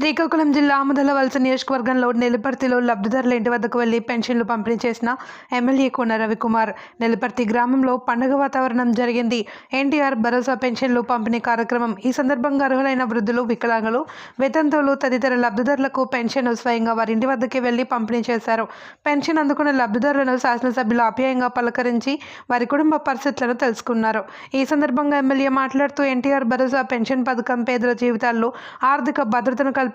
శ్రీకాకుళం జిల్లా ఆమదలవలస నియోజకవర్గంలో నెల్లిపర్తిలో లబ్ధిదారుల ఇంటి వద్దకు వెళ్లి పెన్షన్లు పంపిణీ చేసిన ఎమ్మెల్యే కోన రవికుమార్. నెల్లిపర్తి గ్రామంలో పండుగ వాతావరణం జరిగింది. ఎన్టీఆర్ భరోసా పెన్షన్లు పంపిణీ కార్యక్రమం. ఈ సందర్భంగా అర్హులైన వృద్ధులు, వికలాంగులు, వితంతువులు తదితర లబ్ధిదారులకు పెన్షన్ స్వయంగా వారి ఇంటి వద్దకే వెళ్లి పంపిణీ చేశారు. పెన్షన్ అందుకున్న లబ్ధిదారులను శాసనసభ్యులు ఆప్యాయంగా పలకరించి వారి కుటుంబ పరిస్థితులను తెలుసుకున్నారు. ఈ సందర్భంగా ఎమ్మెల్యే మాట్లాడుతూ ఎన్టీఆర్ భరోసా పెన్షన్ పథకం పేదల జీవితాల్లో ఆర్థిక భద్రతను కల్పించే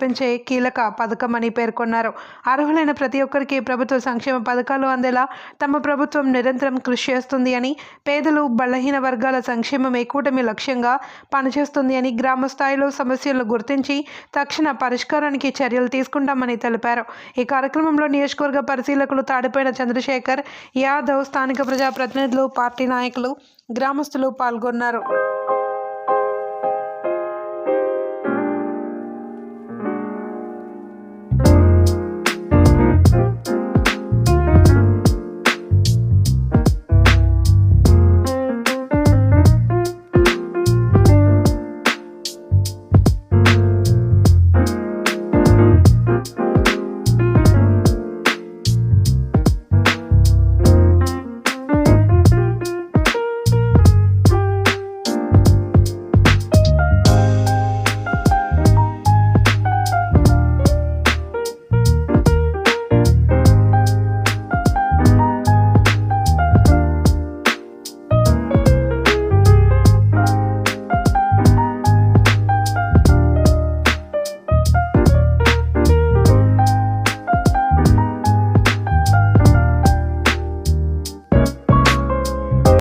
కీలక పథకమని పేర్కొన్నారు. అర్హులైన ప్రతి ఒక్కరికి ప్రభుత్వ సంక్షేమ పథకాలు అందేలా తమ ప్రభుత్వం నిరంతరం కృషి చేస్తుంది అని, పేదలు, బలహీన వర్గాల సంక్షేమమే కూటమి లక్ష్యంగా పనిచేస్తుంది అని, గ్రామ స్థాయిలో సమస్యలను గుర్తించి తక్షణ పరిష్కారానికి చర్యలు తీసుకుంటామని తెలిపారు. ఈ కార్యక్రమంలో నియోజకవర్గ పరిశీలకులు తాడిపోయిన చంద్రశేఖర్ యాదవ్, స్థానిక ప్రజాప్రతినిధులు, పార్టీ నాయకులు, గ్రామస్తులు పాల్గొన్నారు.